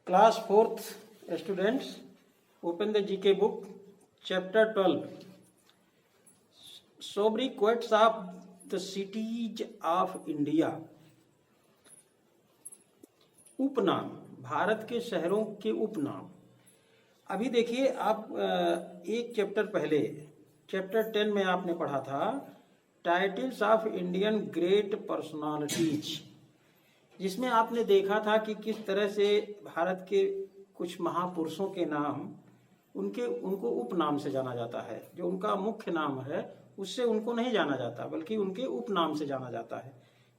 Class 4th students, open the GK book, chapter 12. Sobriquets of the cities of India. उपनाम, भारत के शहरों के उपनाम। अभी देखिए आप एक चैप्टर पहले चैप्टर 10 में आपने पढ़ा था titles of Indian great personalities, जिसमें आपने देखा था कि किस तरह से भारत के कुछ महापुरुषों के नाम उनको उपनाम से जाना जाता है। जो उनका मुख्य नाम है उससे उनको नहीं जाना जाता, बल्कि उनके उपनाम से जाना जाता है।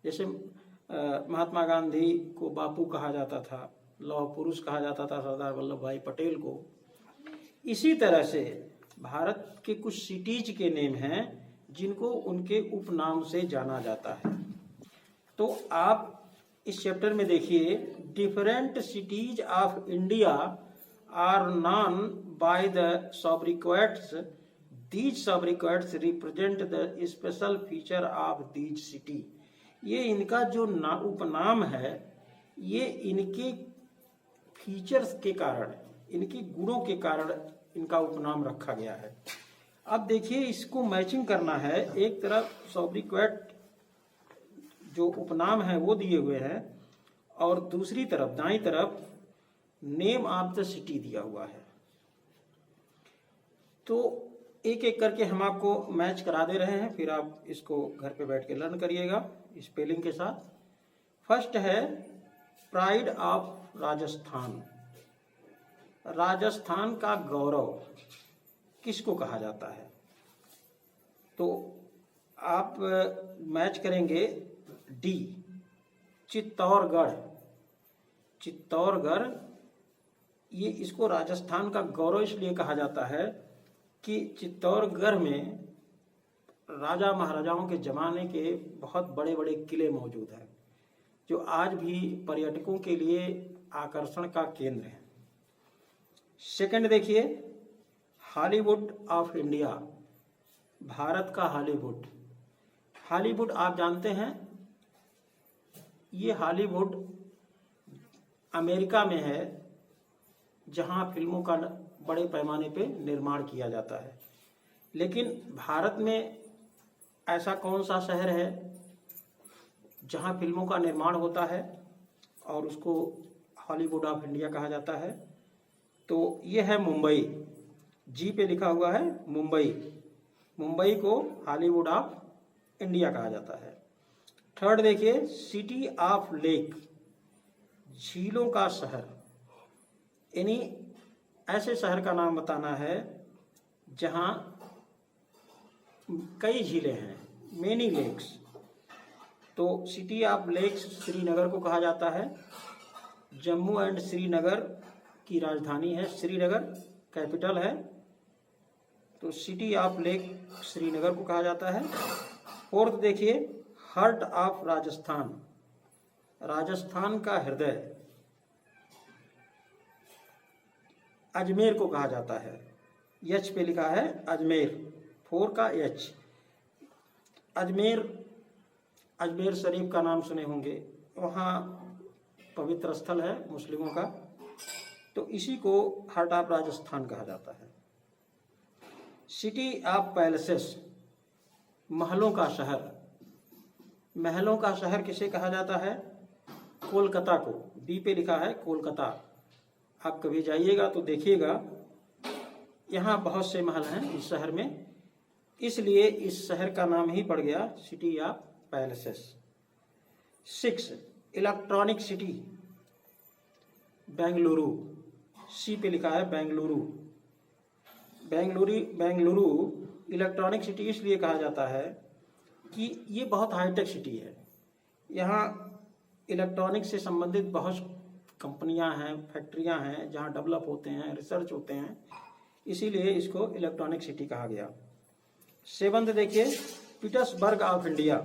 जैसे महात्मा गांधी को बापू कहा जाता था, लौह पुरुष कहा जाता था सरदार वल्लभ भाई पटेल को। इसी तरह से भारत के कुछ सिटीज के नेम हैं जिनको उनके उपनाम से जाना जाता है। तो आप इस चैप्टर में देखिए, different cities of India are known by the sobriquets. These sobriquets represent the special feature of these city. ये इनका जो उपनाम है, ये इनके फीचर्स के कारण, इनके गुणों के कारण इनका उपनाम रखा गया है। अब देखिए इसको मैचिंग करना है। एक तरफ सोब्रिक्वेट जो उपनाम है वो दिए हुए हैं, और दूसरी तरफ दाईं तरफ नेम ऑफ द सिटी दिया हुआ है। तो एक एक करके हम आपको मैच करा दे रहे हैं, फिर आप इसको घर पे बैठ के लर्न करिएगा स्पेलिंग के साथ। फर्स्ट है प्राइड ऑफ राजस्थान। राजस्थान का गौरव किसको कहा जाता है? तो आप मैच करेंगे डी, चित्तौड़गढ़। चित्तौड़गढ़, ये इसको राजस्थान का गौरव इसलिए कहा जाता है कि चित्तौड़गढ़ में राजा महाराजाओं के जमाने के बहुत बड़े बड़े किले मौजूद हैं, जो आज भी पर्यटकों के लिए आकर्षण का केंद्र है। सेकंड देखिए, हॉलीवुड ऑफ इंडिया। भारत का हॉलीवुड। हॉलीवुड आप जानते हैं, ये हॉलीवुड अमेरिका में है, जहां फिल्मों का बड़े पैमाने पे निर्माण किया जाता है। लेकिन भारत में ऐसा कौन सा शहर है जहां फिल्मों का निर्माण होता है और उसको हॉलीवुड ऑफ इंडिया कहा जाता है? तो ये है मुंबई। जी पे लिखा हुआ है मुंबई। मुंबई को हॉलीवुड ऑफ इंडिया कहा जाता है। थर्ड देखिए, सिटी ऑफ लेक। झीलों का शहर, यानी ऐसे शहर का नाम बताना है जहां कई झीलें हैं, मेनी लेक्स। तो सिटी ऑफ लेक्स श्रीनगर को कहा जाता है। जम्मू एंड श्रीनगर की राजधानी है, श्रीनगर कैपिटल है, तो सिटी ऑफ लेक श्रीनगर को कहा जाता है। फोर्थ देखिए, हार्ट ऑफ राजस्थान। राजस्थान का हृदय अजमेर को कहा जाता है। एच पे लिखा है अजमेर, 4 का एच। अजमेर, अजमेर शरीफ का नाम सुने होंगे, वहाँ पवित्र स्थल है मुस्लिमों का, तो इसी को हार्ट ऑफ राजस्थान कहा जाता है। सिटी ऑफ पैलेसेस, महलों का शहर। महलों का शहर किसे कहा जाता है? कोलकाता को। बी पे लिखा है कोलकाता। आप कभी जाइएगा तो देखिएगा, यहाँ बहुत से महल हैं इस शहर में, इसलिए इस शहर का नाम ही पड़ गया city of palaces. 6, electronic city, Bengaluru. C पे लिखा है बेंगलुरु। बेंगलुरु इलेक्ट्रॉनिक सिटी इसलिए कहा जाता है कि ये बहुत हाईटेक सिटी है। यहाँ इलेक्ट्रॉनिक से संबंधित बहुत कंपनियां हैं, फैक्ट्रियां हैं, जहां डेवलप होते हैं, रिसर्च होते हैं, इसीलिए इसको इलेक्ट्रॉनिक सिटी कहा गया। 7th देखिए, Petersburg of India.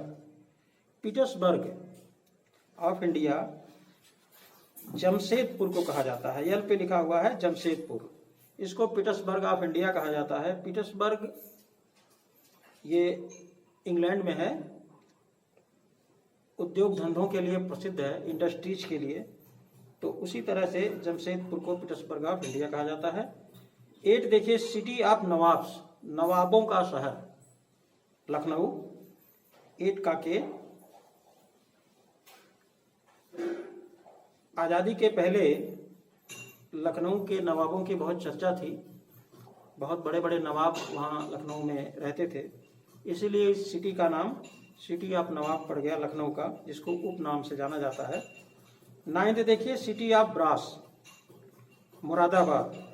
Petersburg of India Jamshedpur को कहा जाता है। एल पे लिखा हुआ है जमशेदपुर, इसको पीटर्सबर्ग ऑफ इंडिया कहा जाता है। पीटर्सबर्ग ये इंग्लैंड में है, उद्योग धंधों के लिए प्रसिद्ध है, इंडस्ट्रीज के लिए। तो उसी तरह से जमशेदपुर को पीटर्सबर्ग ऑफ इंडिया कहा जाता है। 8 देखिए, सिटी ऑफ नवाब्स, नवाबों का शहर लखनऊ। 8 का के, आज़ादी के पहले लखनऊ के नवाबों की बहुत चर्चा थी, बहुत बड़े बड़े नवाब वहाँ लखनऊ में रहते थे, इसीलिए इस सिटी का नाम सिटी ऑफ नवाब पड़ गया लखनऊ का, जिसको उपनाम से जाना जाता है। 9 देखिए, city of brass, Moradabad.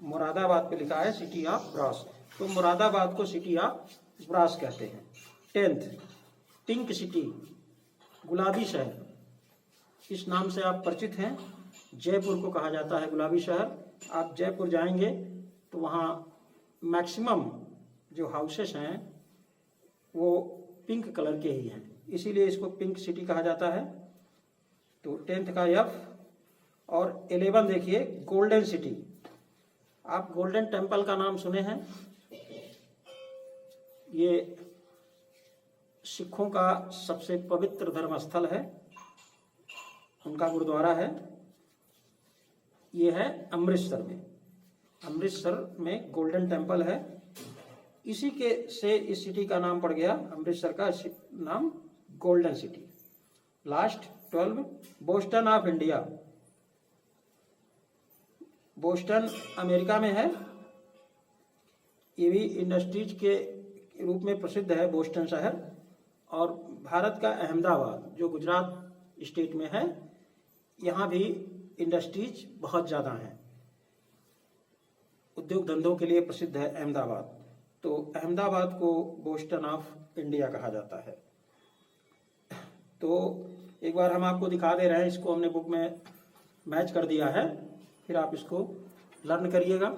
Moradabad पे लिखा है सिटी ऑफ ब्रास, तो मुरादाबाद को सिटी ऑफ ब्रास कहते हैं। 10 पिंक सिटी, गुलाबी शहर, इस नाम से आप परिचित हैं। जयपुर को कहा जाता है गुलाबी शहर। आप जयपुर जाएंगे तो वहाँ मैक्सिमम जो हाउसेस हैं वो पिंक कलर के ही हैं, इसीलिए इसको पिंक सिटी कहा जाता है। तो 10 का F। और 11 देखिए, गोल्डन सिटी। आप गोल्डन टेम्पल का नाम सुने हैं, ये सिखों का सबसे पवित्र धर्म स्थल है, उनका गुरुद्वारा है। ये है अमृतसर में, अमृतसर में गोल्डन टेम्पल है, इसी के से इस सिटी का नाम पड़ गया, अमृतसर का नाम golden city. Last 12 Boston of India. Boston America में है, ये भी इंडस्ट्रीज के रूप में प्रसिद्ध है बोस्टन शहर। और भारत का अहमदाबाद जो गुजरात स्टेट में है, यहाँ भी इंडस्ट्रीज बहुत ज़्यादा हैं, उद्योग धंधों के लिए प्रसिद्ध है अहमदाबाद। तो अहमदाबाद को बोस्टन ऑफ इंडिया कहा जाता है। तो एक बार हम आपको दिखा दे रहे हैं, इसको हमने बुक में मैच कर दिया है, फिर आप इसको लर्न करिएगा।